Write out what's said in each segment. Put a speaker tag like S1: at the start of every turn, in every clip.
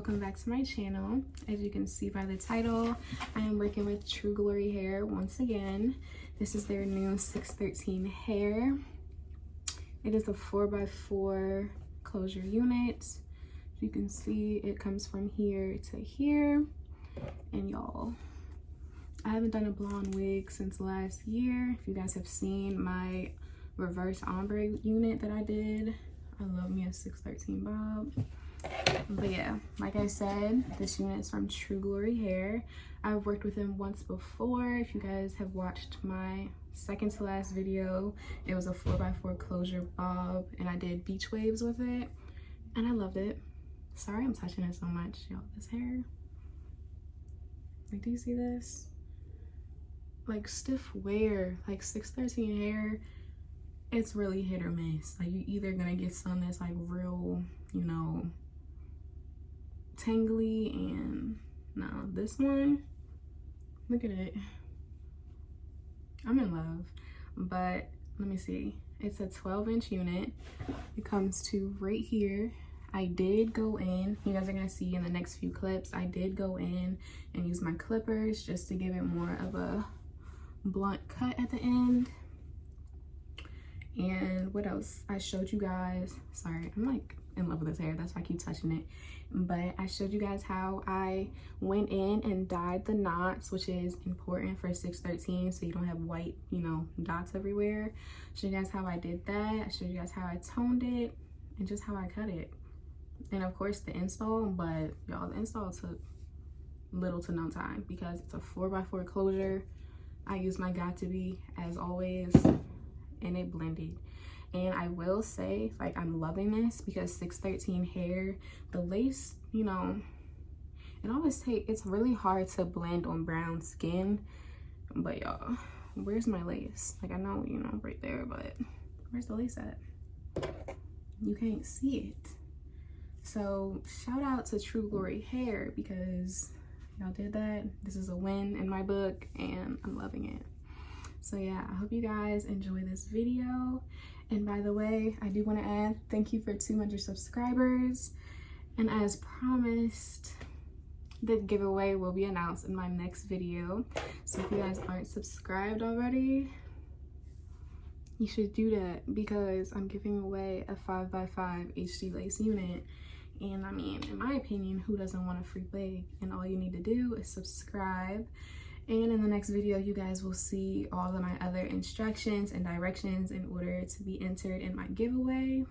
S1: welcome back to my channel. As you can see by the title, I am working with True Glory Hair once again. This is their new 613 hair. It is a 4x4 closure unit. As you can see, it comes from here to here. And y'all, I haven't done a blonde wig since last year. If you guys have seen my reverse ombre unit that I did, I love me a 613 bob. But yeah, like I said, this unit is from True Glory Hair. I've worked with them once before. If you guys have watched my second to last video, it was a 4x4 closure bob and I did beach waves with it and I loved it. Sorry I'm touching it so much, y'all. This hair, like, do you see this? Like, stiff wear, like 613 hair, it's really hit or miss. Like, you're either gonna get some that's like real, you know, tangly, and no, this one, look at it, I'm in love. But let me see, it's a 12-inch unit. It comes to right here. I did go in, you guys are gonna see in the next few clips, I did go in and use my clippers just to give it more of a blunt cut at the end. And what else? I showed you guys, sorry, I'm like in love with this hair, that's why I keep touching it. But I showed you guys how I went in and dyed the knots, which is important for 613, so you don't have white, you know, dots everywhere. I showed you guys how I did that. I showed you guys how I toned it and just how I cut it. And of course the install, but y'all, the install took little to no time because it's a 4x4 closure. I used my Got2b as always and it blended. And I will say, like, I'm loving this because 613 hair, the lace, you know, it's really hard to blend on brown skin. But y'all, where's my lace? Like, I know, you know, right there, but where's the lace at? You can't see it. So shout out to True Glory Hair because y'all did that. This is a win in my book and I'm loving it. So yeah, I hope you guys enjoy this video. And by the way, I do want to add, thank you for 200 subscribers. And as promised, the giveaway will be announced in my next video. So if you guys aren't subscribed already, you should do that because I'm giving away a 5x5 HD lace unit. And I mean, in my opinion, who doesn't want a free wig? And all you need to do is subscribe. And in the next video, you guys will see all of my other instructions and directions in order to be entered in my giveaway.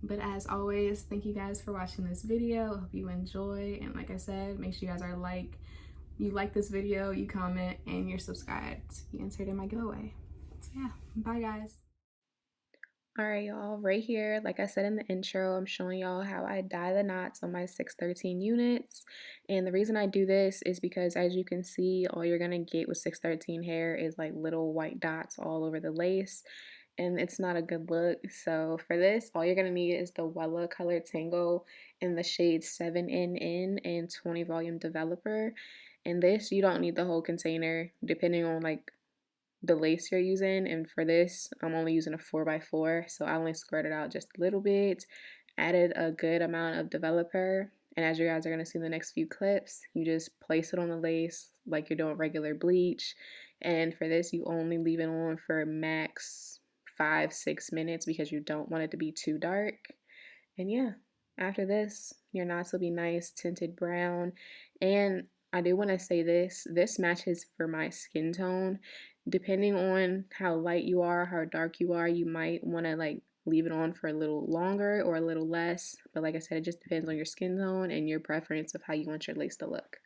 S1: But as always, thank you guys for watching this video. I hope you enjoy. And like I said, make sure you guys you like this video, you comment, and you're subscribed to be entered in my giveaway. So yeah, bye guys. All right, y'all, right here, like I said in the intro, I'm showing y'all how I dye the knots on my 613 units. And the reason I do this is because, as you can see, all you're gonna get with 613 hair is like little white dots all over the lace, and it's not a good look. So for this, all you're gonna need is the Wella Color Tango in the shade 7NN and 20 Volume Developer. And this, you don't need the whole container, depending on like the lace you're using. And for this, I'm only using a 4x4, so I only squirted out just a little bit, added a good amount of developer, and as you guys are going to see in the next few clips, you just place it on the lace like you're doing regular bleach. And for this, you only leave it on for max 5-6 minutes because you don't want it to be too dark. And yeah, after this, your knots will be nice tinted brown. And I do want to say this matches for my skin tone. Depending on how light you are, how dark you are, you might want to like leave it on for a little longer or a little less. But like I said, it just depends on your skin tone and your preference of how you want your lace to look.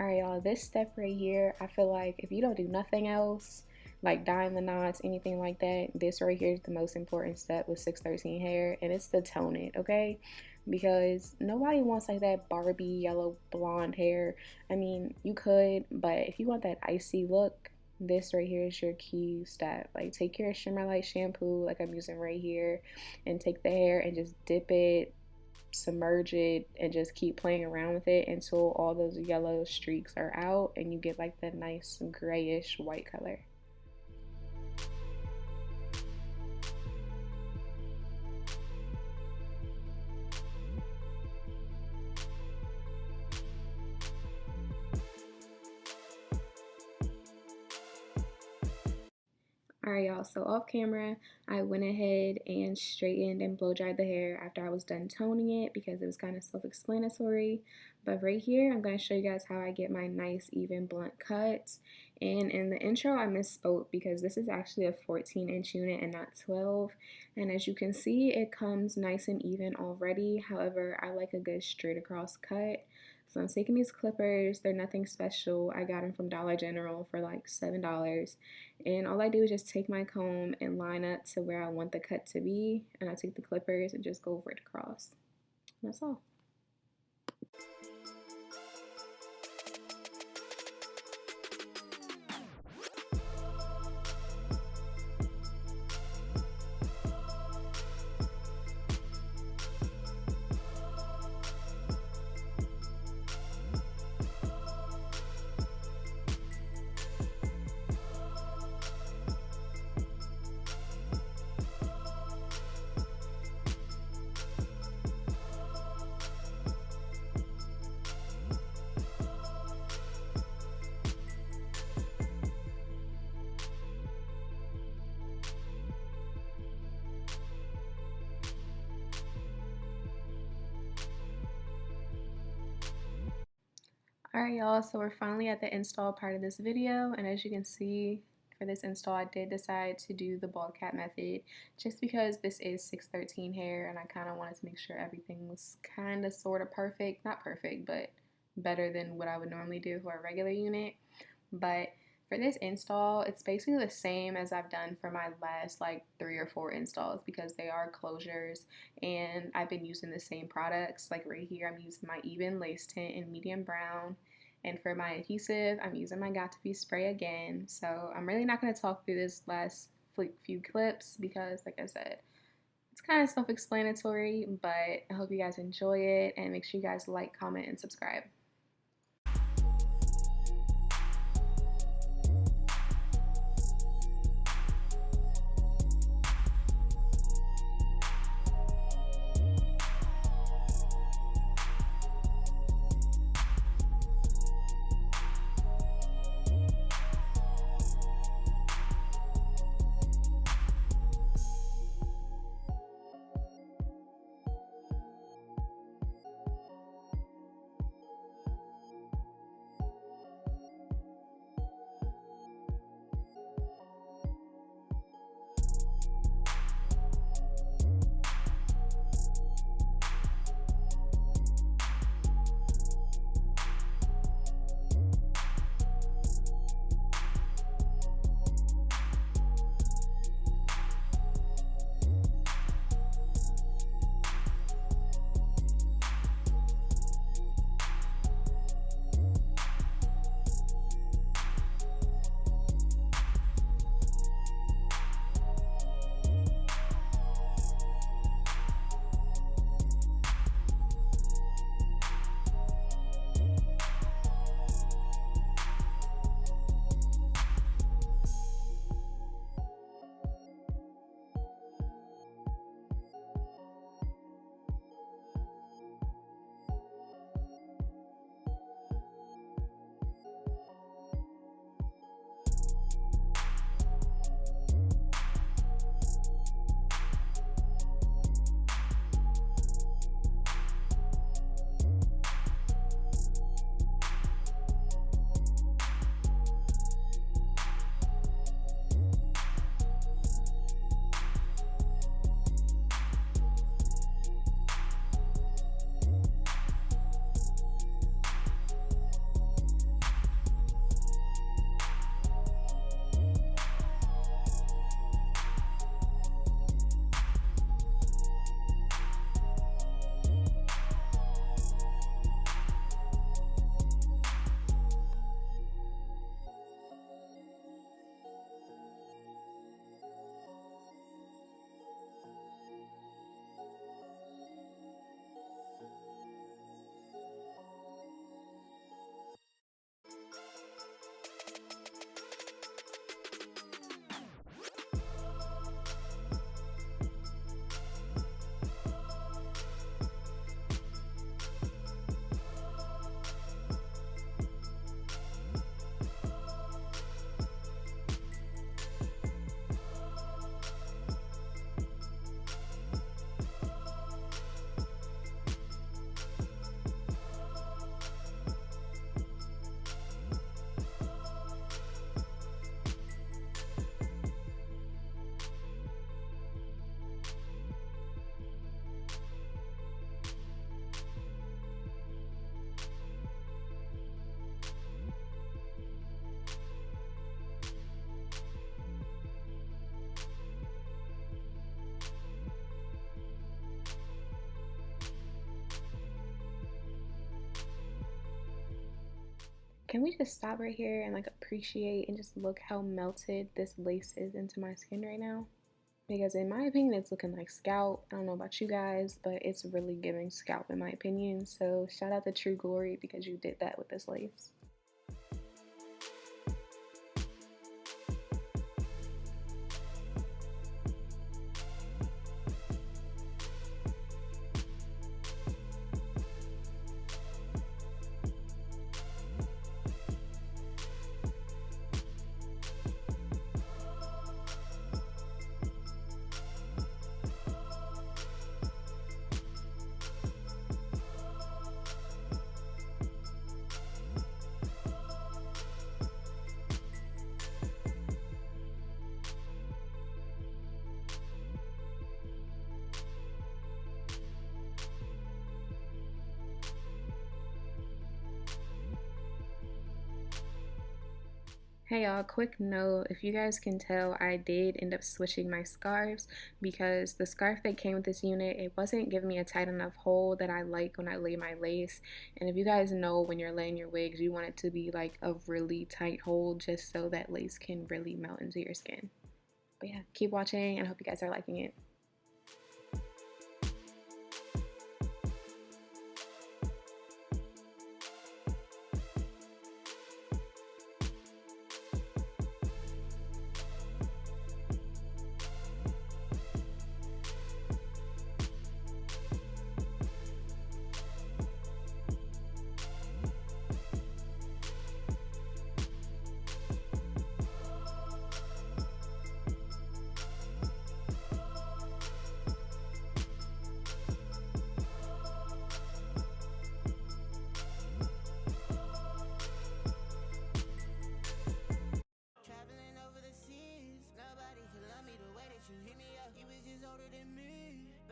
S1: All right, y'all, this step right here, I feel like if you don't do nothing else, like dyeing the knots, anything like that, this right here is the most important step with 613 hair, and it's to tone it, okay? Because nobody wants like that Barbie yellow blonde hair. I mean, you could, but if you want that icy look, this right here is your key step. Like, take your Shimmer Light shampoo, like I'm using right here, and take the hair and just dip it, submerge it, and just keep playing around with it until all those yellow streaks are out and you get like the nice grayish white color. Alright, y'all, so off camera, I went ahead and straightened and blow dried the hair after I was done toning it because it was kind of self-explanatory. But right here, I'm going to show you guys how I get my nice, even, blunt cuts. And in the intro, I misspoke because this is actually a 14-inch unit and not 12. And as you can see, it comes nice and even already. However, I like a good straight across cut. So I'm taking these clippers. They're nothing special. I got them from Dollar General for like $7. And all I do is just take my comb and line up to where I want the cut to be. And I take the clippers and just go right across. And that's all. Alright, y'all, so we're finally at the install part of this video, and as you can see, for this install I did decide to do the ball cap method just because this is 613 hair and I kind of wanted to make sure everything was kind of sort of perfect, not perfect, but better than what I would normally do for a regular unit. But for this install, it's basically the same as I've done for my last like 3 or 4 installs because they are closures and I've been using the same products. Like right here, I'm using my Even Lace Tint in medium brown. And for my adhesive, I'm using my Got2b spray again. So I'm really not going to talk through this last few clips because, like I said, it's kind of self-explanatory, but I hope you guys enjoy it and make sure you guys like, comment, and subscribe. Can we just stop right here and like appreciate and just look how melted this lace is into my skin right now? Because in my opinion, it's looking like scalp. I don't know about you guys, but it's really giving scalp in my opinion. So shout out to True Glory because you did that with this lace. Hey y'all, quick note, if you guys can tell, I did end up switching my scarves because the scarf that came with this unit, it wasn't giving me a tight enough hold that I like when I lay my lace. And if you guys know when you're laying your wigs, you want it to be like a really tight hold just so that lace can really melt into your skin. But yeah, keep watching and I hope you guys are liking it.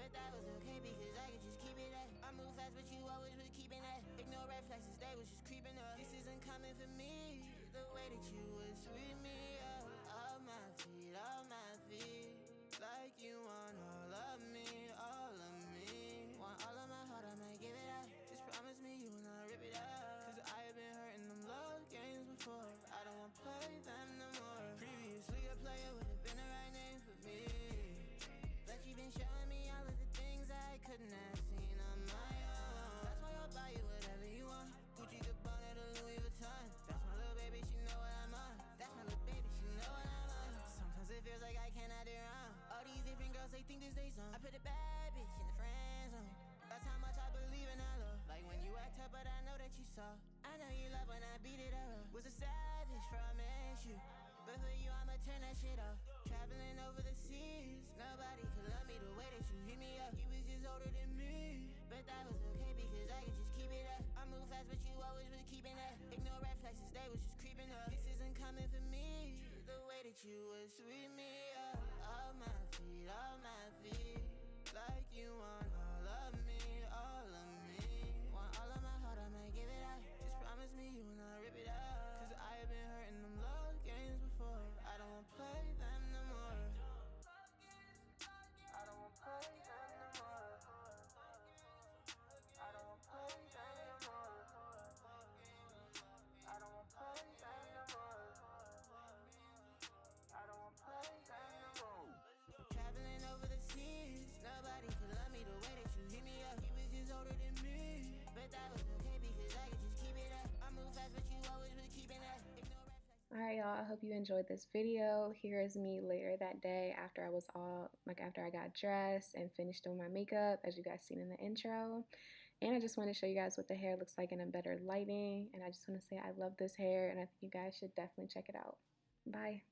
S2: But that was okay because I could just keep it at. I move fast, but you always was keeping that. Ignore red flags, they was just creeping up. This isn't coming for me. The way that you would sweep me up. Off my feet. Like you want all of me, all of me. Want all of my heart, I might give it up. Just promise me you will not rip it up. Cause I have been hurting them love games before. I don't wanna play them no more. Previously a player would have been the right name for me. But you've been showing me all of the things I couldn't have seen on my own. That's why I'll buy you whatever you want. Gucci, Gabbana, to Louis Vuitton. That's my little baby, she know what I'm on. That's my little baby, she know what I'm on. Sometimes it feels like I cannot do wrong. All these different girls, they think this they song. I put a bad bitch in the friend zone. That's how much I believe in our love. Like when you act up, but I know that you saw. I know you love when I beat it up. Was a savage for I met you. But for you, I'ma turn that shit off. Traveling over the seas, nobody could love me the way that you hit me up. You was just older than me, but that was okay because I could just keep it up. I move fast, but you always was keeping that. Ignore red flags, they was just creeping up. This isn't coming for me, the way that you would sweep me up. Off my feet, like you want all of me, all of me. Want all of my heart, I might give it up. Just promise me you will not rip it up. Cause I have been hurting them love games before. I don't wanna play them no more. I don't wanna play them no more. I don't wanna play them no more. I don't wanna play them no more. I don't wanna play them no more. Traveling over the seas, nobody could love me the way that you hit me up. You was just older than me, but that was okay because I could just keep it up. I move fast, but you always was keeping that.
S1: Alright y'all, I hope you enjoyed this video. Here is me later that day after after I got dressed and finished doing my makeup, as you guys seen in the intro. And I just want to show you guys what the hair looks like in a better lighting. And I just want to say I love this hair and I think you guys should definitely check it out. Bye.